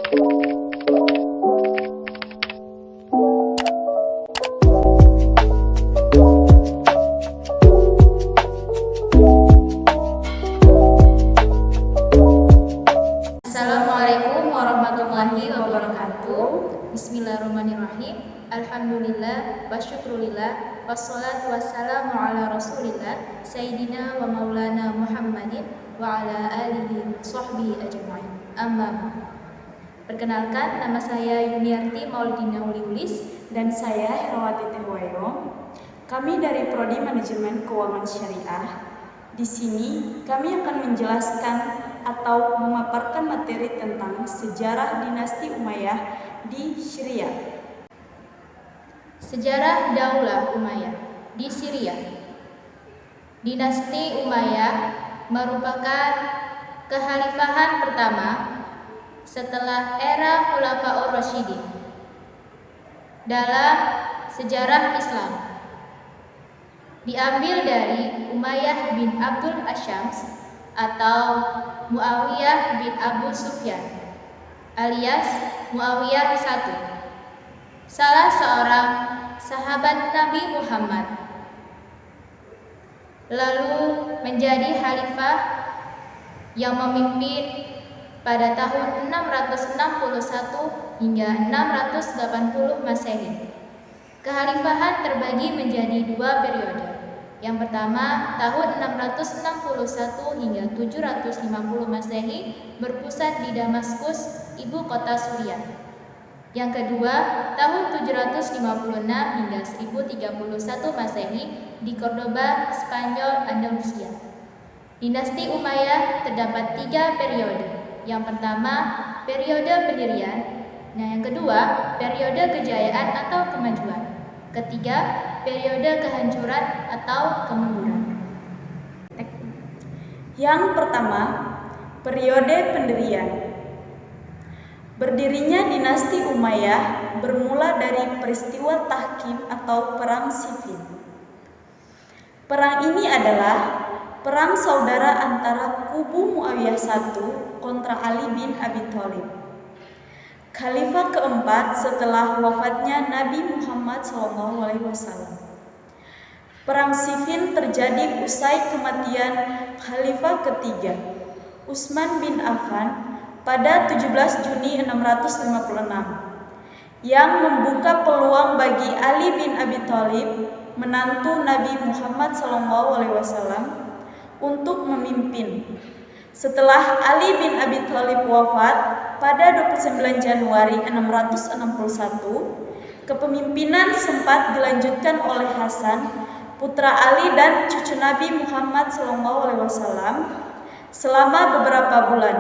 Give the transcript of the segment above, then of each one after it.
Assalamualaikum warahmatullahi wabarakatuh. Bismillahirrahmanirrahim. Alhamdulillah wa syukrulillah wassalatu wassalamu ala rasulillah Sayyidina wa maulana Muhammadin wa ala alihi wa sahbihi ajma'in. Amma ba'du. Perkenalkan, nama saya Yuniarti Maulidina Uliulis. Dan saya Herawati Tehwairong. Kami dari Prodi Manajemen Keuangan Syariah. Di sini kami akan menjelaskan atau memaparkan materi tentang sejarah dinasti Umayyah di Syria. Sejarah Daulah Umayyah di Syria. Dinasti Umayyah merupakan kekhalifahan pertama setelah era Khulafaur Rasyidin dalam sejarah Islam. Diambil dari Umayyah bin Abdul Asyams atau Muawiyah bin Abu Sufyan alias Muawiyah I, salah seorang sahabat Nabi Muhammad, lalu menjadi khalifah yang memimpin pada tahun 661 hingga 680 Masehi. Kekhalifahan terbagi menjadi dua periode. Yang pertama, tahun 661 hingga 750 Masehi berpusat di Damaskus, ibu kota Suriah. Yang kedua, tahun 756 hingga 1031 Masehi di Cordoba, Spanyol, Andalusia. Dinasti Umayyah terdapat tiga periode. Yang pertama, periode pendirian. Yang kedua, periode kejayaan atau kemajuan. Ketiga, periode kehancuran atau kemunduran. Yang pertama, periode pendirian. Berdirinya dinasti Umayyah bermula dari peristiwa tahkim atau perang sifin. Perang ini adalah perang saudara antara kubu Muawiyah I kontra Ali bin Abi Thalib, khalifah keempat setelah wafatnya Nabi Muhammad SAW. Perang Siffin terjadi usai kematian khalifah ketiga, Utsman bin Affan, pada 17 Juni 656, yang membuka peluang bagi Ali bin Abi Thalib, menantu Nabi Muhammad SAW, untuk memimpin. Setelah Ali bin Abi Thalib wafat pada 29 Januari 661, kepemimpinan sempat dilanjutkan oleh Hasan, putra Ali dan cucu Nabi Muhammad SAW, selama beberapa bulan.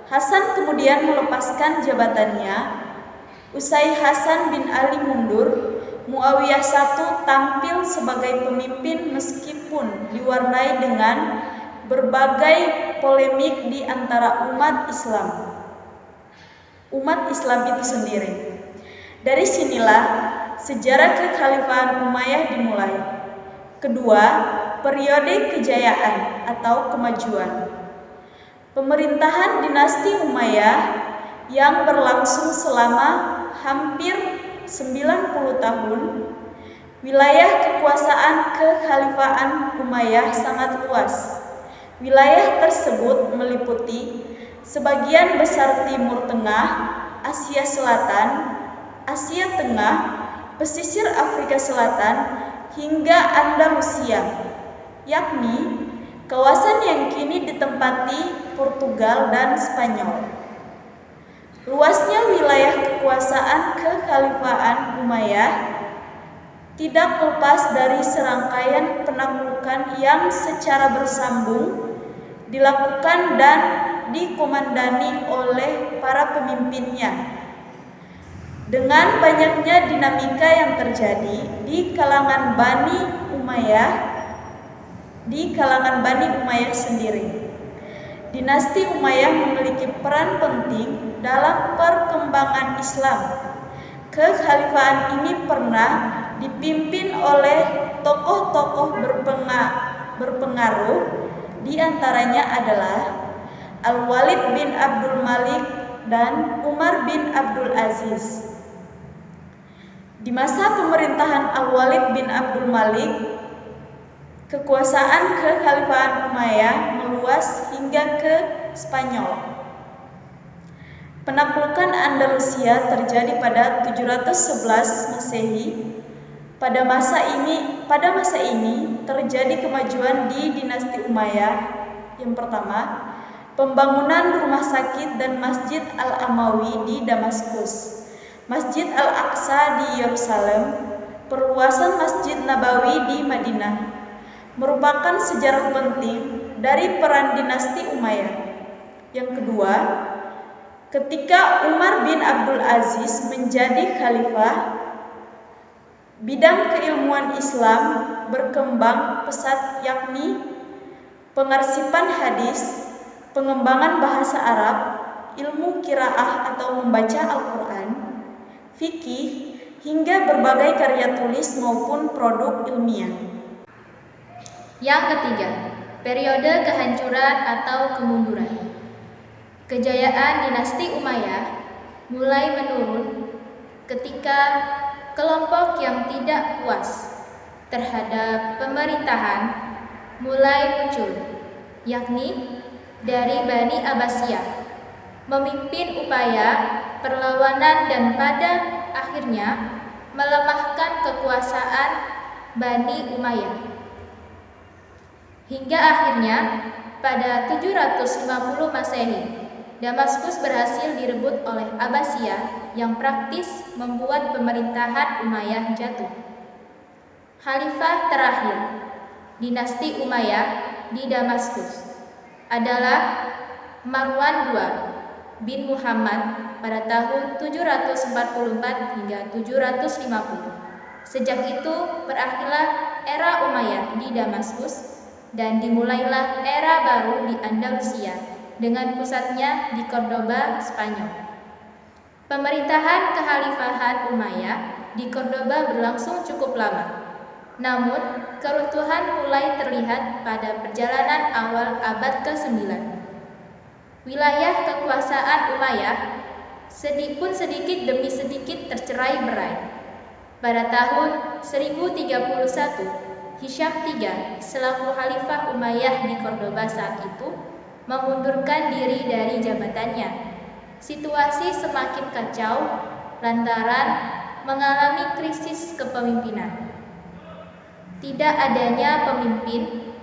Hasan kemudian melepaskan jabatannya. Usai Hasan bin Ali mundur, Muawiyah I tampil sebagai pemimpin meskipun diwarnai dengan berbagai polemik di antara umat Islam itu sendiri. Dari sinilah sejarah kekhalifahan Umayyah dimulai. Kedua, periode kejayaan atau kemajuan. Pemerintahan dinasti Umayyah yang berlangsung selama hampir 90 tahun. Wilayah kekuasaan kekhalifahan Umayyah sangat luas. Wilayah tersebut meliputi sebagian besar Timur Tengah, Asia Selatan, Asia Tengah, pesisir Afrika Selatan, hingga Andalusia, yakni kawasan yang kini ditempati Portugal dan Spanyol. Luasnya wilayah kekuasaan kekhalifahan Umayyah tidak lepas dari serangkaian penaklukan yang secara bersambung dilakukan dan dikomandani oleh para pemimpinnya. Dengan banyaknya dinamika yang terjadi di kalangan Bani Umayyah sendiri, dinasti Umayyah memiliki peran penting dalam perkembangan Islam. Kekhalifahan ini pernah dipimpin oleh tokoh-tokoh berpengaruh, di antaranya adalah Al-Walid bin Abdul Malik dan Umar bin Abdul Aziz. Di masa pemerintahan Al-Walid bin Abdul Malik, kekuasaan kekhalifahan Umayyah meluas hingga ke Spanyol. Penaklukan Andalusia terjadi pada 711 Masehi. Pada masa ini terjadi kemajuan di dinasti Umayyah. Yang pertama, pembangunan rumah sakit dan Masjid Al-Amawi di Damaskus, Masjid Al-Aqsa di Yerusalem, perluasan Masjid Nabawi di Madinah, merupakan sejarah penting dari peran dinasti Umayyah. Yang kedua, ketika Umar bin Abdul Aziz menjadi khalifah, bidang keilmuan Islam berkembang pesat, yakni pengarsipan hadis, pengembangan bahasa Arab, ilmu qiraah atau membaca Al-Quran, fikih, hingga berbagai karya tulis maupun produk ilmiah. Yang ketiga, periode kehancuran atau kemunduran. Kejayaan dinasti Umayyah mulai menurun ketika kelompok yang tidak puas terhadap pemerintahan mulai muncul, yakni dari Bani Abbasiyah, memimpin upaya perlawanan dan pada akhirnya melemahkan kekuasaan Bani Umayyah. Hingga akhirnya pada 750 Masehi, Damaskus berhasil direbut oleh Abbasiyah yang praktis membuat pemerintahan Umayyah jatuh. Khalifah terakhir dinasti Umayyah di Damaskus adalah Marwan II bin Muhammad pada tahun 744 hingga 750. Sejak itu berakhirlah era Umayyah di Damaskus dan dimulailah era baru di Andalusia dengan pusatnya di Cordoba, Spanyol. Pemerintahan kekhalifahan Umayyah di Cordoba berlangsung cukup lama. Namun, keruntuhan mulai terlihat pada perjalanan awal abad ke-9. Wilayah kekuasaan Umayyah sedikit demi sedikit tercerai-berai. Pada tahun 1031, Hisham III selaku Khalifah Umayyah di Cordoba saat itu mengundurkan diri dari jabatannya. Situasi semakin kacau lantaran mengalami krisis kepemimpinan. Tidak adanya pemimpin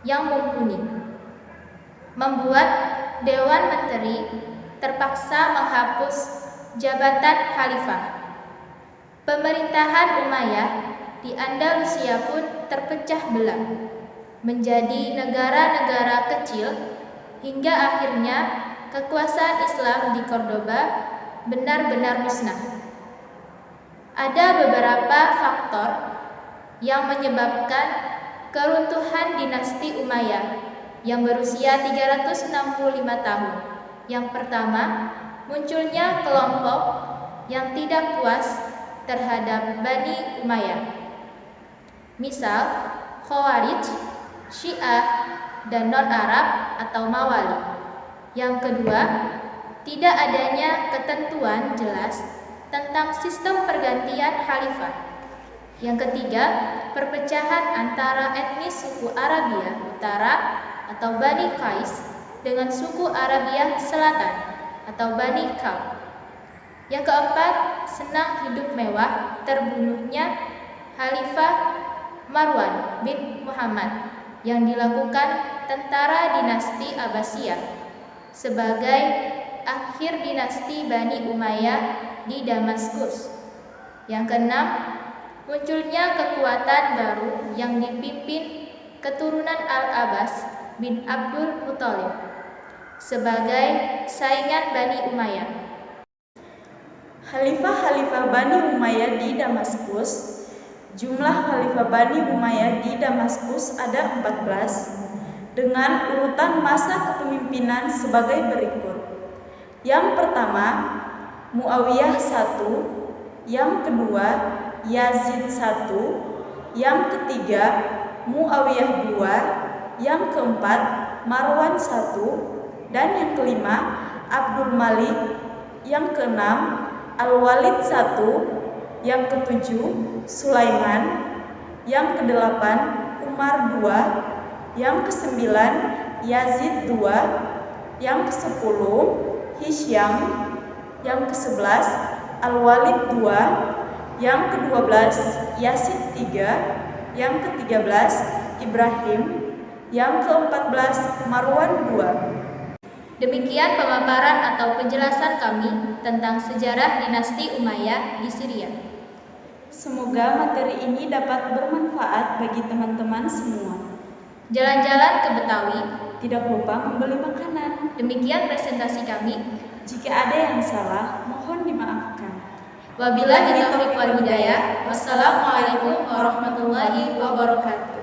yang mumpuni membuat Dewan Menteri terpaksa menghapus jabatan khalifah. Pemerintahan Umayyah di Andalusia pun terpecah belah menjadi negara-negara kecil hingga akhirnya kekuasaan Islam di Cordoba benar-benar musnah. Ada beberapa faktor yang menyebabkan keruntuhan dinasti Umayyah yang berusia 365 tahun. Yang pertama, munculnya kelompok yang tidak puas terhadap Bani Umayyah. Misal, Khawarij, Syiah, dan non-Arab atau Mawali. Yang kedua, tidak adanya ketentuan jelas tentang sistem pergantian khalifah. Yang ketiga, perpecahan antara etnis suku Arabia Utara atau Bani Qais dengan suku Arabia Selatan atau Bani Khalq. Yang keempat, senang hidup mewah terbunuhnya Khalifah Marwan bin Muhammad yang dilakukan tentara dinasti Abbasiyah sebagai akhir dinasti Bani Umayyah di Damaskus. Yang keenam, munculnya kekuatan baru yang dipimpin keturunan Al-Abbas bin Abdul Muthalib sebagai saingan Bani Umayyah. Khalifah-khalifah Bani Umayyah di Damaskus. Jumlah khalifah Bani Umayyah di Damaskus ada 14 dengan urutan masa kepemimpinan sebagai berikut. Yang pertama, Muawiyah I, yang kedua, Yazid I, yang ketiga, Muawiyah II, yang keempat, Marwan I, dan yang kelima, Abdul Malik. Yang keenam, Al-Walid I. Yang ketujuh, Sulaiman. Yang kedelapan, Umar II. Yang kesembilan, Yazid II. Yang kesepuluh, Hisyam. Yang kesebelas, Al-Walid II. Yang kedua-belas, Yazid III. Yang ke-13, Ibrahim. Yang ke-14, Marwan II. Demikian pemaparan atau penjelasan kami tentang sejarah dinasti Umayyah di Syria. Semoga materi ini dapat bermanfaat bagi teman-teman semua. Jalan-jalan ke Betawi. Tidak lupa membeli makanan. Demikian presentasi kami. Jika ada yang salah, mohon dimaafkan. Wabillahi taufiq wal hidayah. Wassalamualaikum warahmatullahi wabarakatuh.